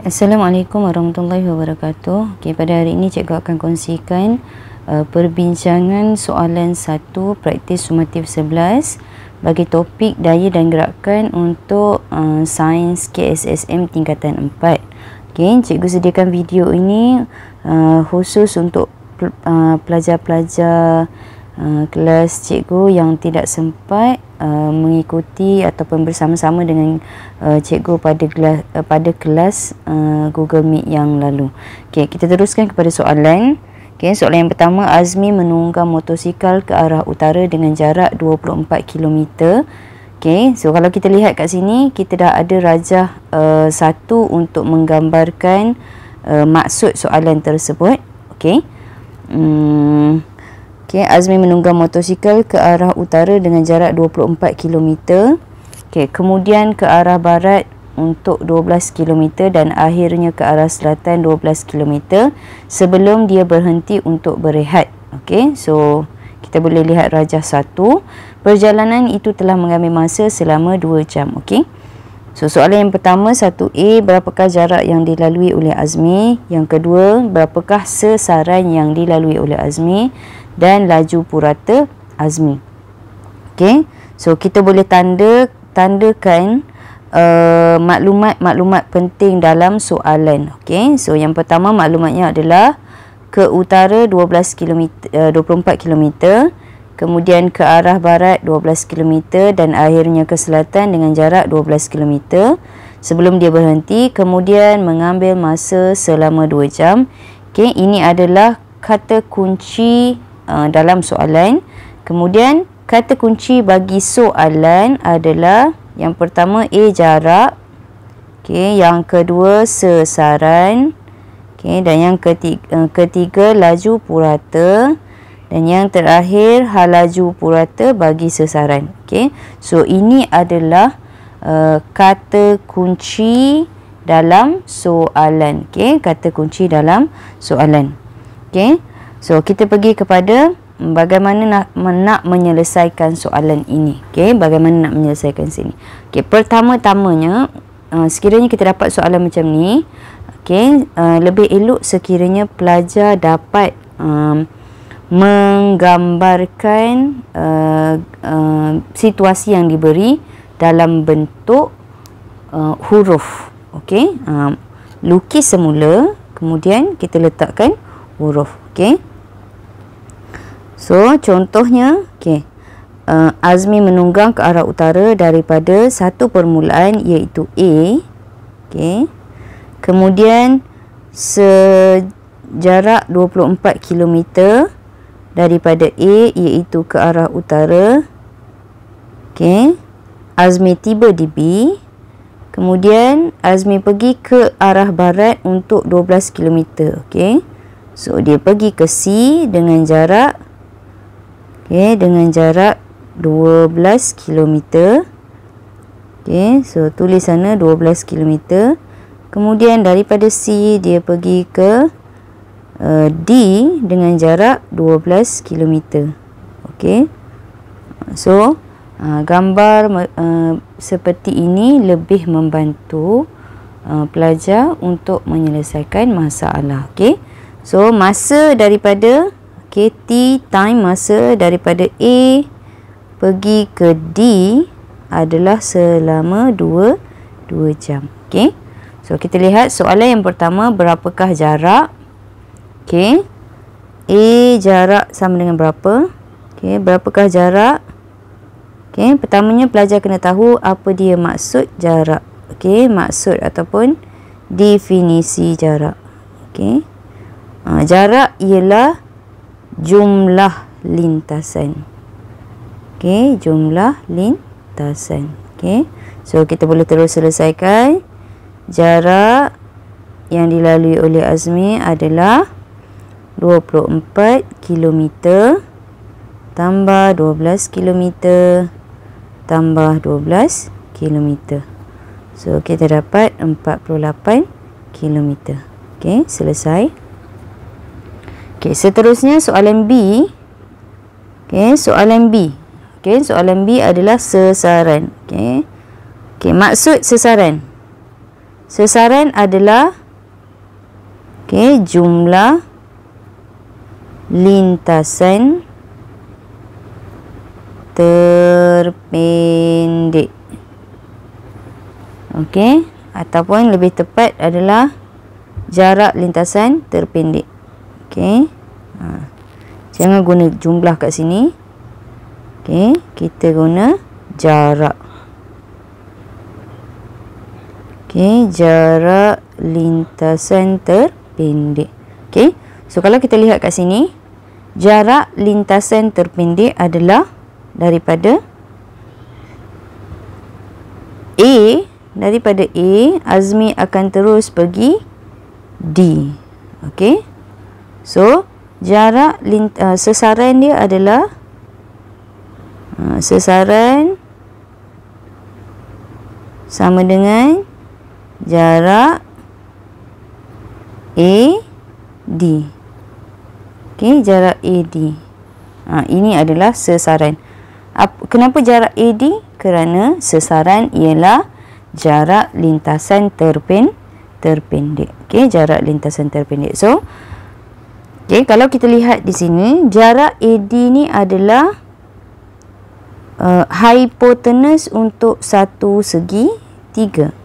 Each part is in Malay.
Assalamualaikum warahmatullahi wabarakatuh. Pada hari ini cikgu akan kongsikan perbincangan soalan 1 praktis sumatif 11 bagi topik daya dan gerakan untuk sains KSSM tingkatan 4. Cikgu sediakan video ini khusus untuk pelajar-pelajar kelas cikgu yang tidak sempat mengikuti ataupun bersama-sama dengan cikgu pada kelas Google Meet yang lalu. Kita teruskan kepada soalan. Soalan yang pertama, Azmi menunggang motosikal ke arah utara dengan jarak 24 km. So kalau kita lihat kat sini, kita dah ada rajah 1 untuk menggambarkan maksud soalan tersebut. Azmi menunggang motosikal ke arah utara dengan jarak 24 km. Kemudian ke arah barat untuk 12 km dan akhirnya ke arah selatan 12 km sebelum dia berhenti untuk berehat. So kita boleh lihat rajah 1. Perjalanan itu telah mengambil masa selama 2 jam. So soalan yang pertama 1A, berapakah jarak yang dilalui oleh Azmi? Yang kedua, berapakah sesaran yang dilalui oleh Azmi? Dan laju purata Azmi. So kita boleh tandakan maklumat-maklumat penting dalam soalan. So yang pertama maklumatnya adalah ke utara 24 km, kemudian ke arah barat 12 km dan akhirnya ke selatan dengan jarak 12 km sebelum dia berhenti, kemudian mengambil masa selama 2 jam. Ini adalah kata kunci dalam soalan. Kemudian kata kunci bagi soalan adalah yang pertama A, jarak, yang kedua sesaran, dan yang ketiga laju purata, dan yang terakhir hal laju purata bagi sesaran. So ini adalah kata kunci dalam soalan. Kata kunci dalam soalan. So kita pergi kepada bagaimana nak menyelesaikan soalan ini. Bagaimana nak menyelesaikan sini. Pertama-tamanya, sekiranya kita dapat soalan macam ni, lebih elok sekiranya pelajar dapat menggambarkan situasi yang diberi dalam bentuk huruf. Lukis semula, kemudian kita letakkan huruf. So contohnya, Azmi menunggang ke arah utara daripada satu permulaan iaitu A. Kemudian sejarak 24 km daripada A iaitu ke arah utara. Azmi tiba di B. Kemudian Azmi pergi ke arah barat untuk 12 km. So dia pergi ke C dengan jarak 12 km. So tulis sana 12 km. Kemudian daripada C dia pergi ke D dengan jarak 12 km. So gambar seperti ini lebih membantu pelajar untuk menyelesaikan masalah. So masa daripada time masa daripada A pergi ke D adalah selama 2 jam. So kita lihat soalan yang pertama, berapakah jarak? A jarak sama dengan berapa? Berapakah jarak? Pertamanya pelajar kena tahu apa dia maksud jarak. Maksud ataupun definisi jarak. Jarak ialah jumlah lintasan. Jumlah lintasan. So kita boleh terus selesaikan. Jarak yang dilalui oleh Azmi adalah 24 km tambah 12 km tambah 12 km. So kita dapat 48 km. Selesai. Seterusnya soalan B. Soalan B. Soalan B adalah sesaran. Maksud sesaran. Sesaran adalah jumlah lintasan terpendek. Ataupun lebih tepat adalah jarak lintasan terpendek. Jangan guna jumlah kat sini. Kita guna jarak. Jarak lintasan terpendek. So kalau kita lihat kat sini, jarak lintasan terpendek adalah daripada A. Daripada A, Azmi akan terus pergi D. So jarak sesaran dia adalah sesaran sama dengan jarak AD. Jarak AD. Ini adalah sesaran. Kenapa jarak AD? Kerana sesaran ialah jarak lintasan terpendek. Jarak lintasan terpendek. So, kalau kita lihat di sini, jarak AD ni adalah hipotenus untuk satu segi 3.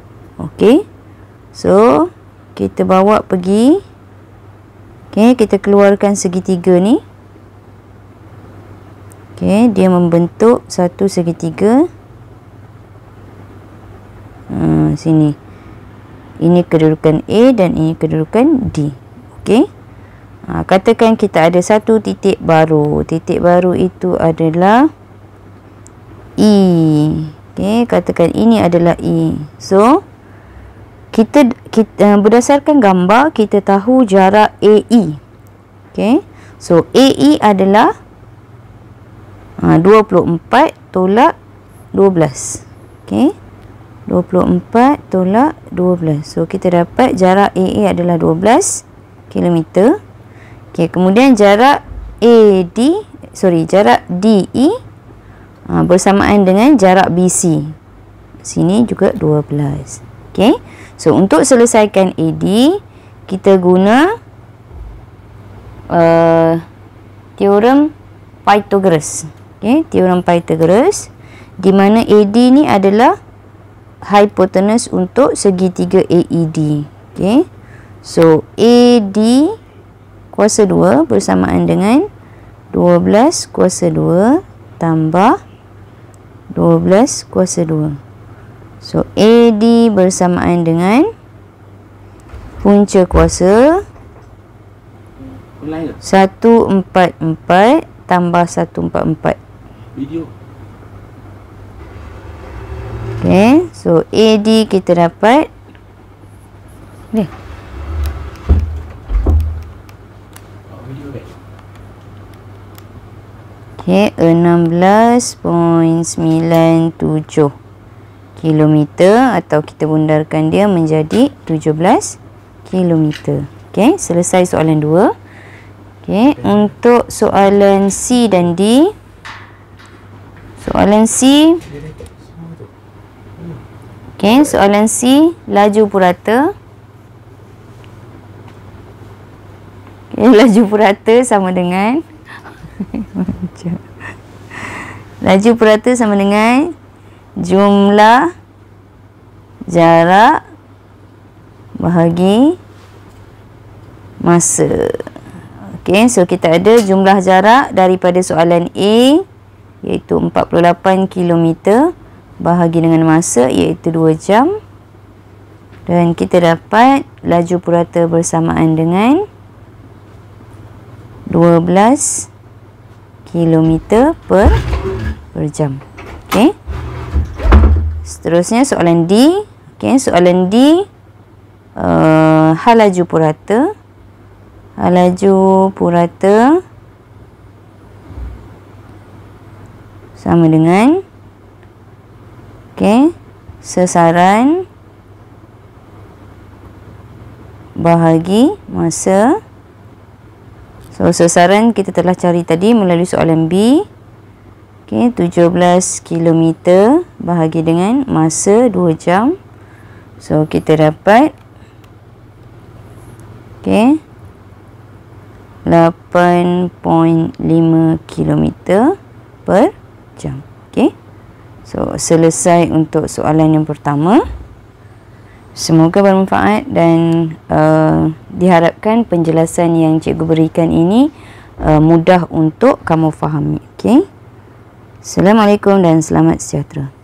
So, kita bawa pergi. Kita keluarkan segitiga ni. Dia membentuk satu segitiga. Sini. Ini kedudukan A dan ini kedudukan D. Katakan kita ada satu titik baru. Titik baru itu adalah E. Katakan ini adalah E. So, kita berdasarkan gambar, kita tahu jarak AE. So, AE adalah 24 tolak 12. 24 tolak 12. So, kita dapat jarak AA adalah 12 km. Kemudian jarak jarak DE bersamaan dengan jarak BC. Sini juga 12. So, untuk selesaikan AD, kita guna teorem Pythagoras. Teorem Pythagoras, di mana AD ni adalah hipotenus untuk segitiga AED. So, AD kuasa 2 bersamaan dengan 12 kuasa 2 tambah 12 kuasa 2. So, AD bersamaan dengan punca kuasa 144 tambah 144. So AD kita dapat 16.97 kilometer, atau kita bundarkan dia menjadi 17 kilometer. Selesai soalan 2. Untuk soalan C dan D. Soalan C. Soalan C, laju purata. Laju purata sama dengan laju purata sama dengan jumlah jarak bahagi masa. So kita ada jumlah jarak daripada soalan A, iaitu 48 km, bahagi dengan masa iaitu 2 jam. Dan kita dapat laju purata bersamaan dengan 12 km per jam. Seterusnya soalan D. Soalan D, hal laju purata. Hal laju purata sama dengan sesaran bahagi masa. So, sesaran kita telah cari tadi melalui soalan B. 17 km bahagi dengan masa 2 jam. So kita dapat 8.5 km per jam. So selesai untuk soalan yang pertama. Semoga bermanfaat dan diharapkan penjelasan yang cikgu berikan ini mudah untuk kamu fahami. Assalamualaikum dan selamat sejahtera.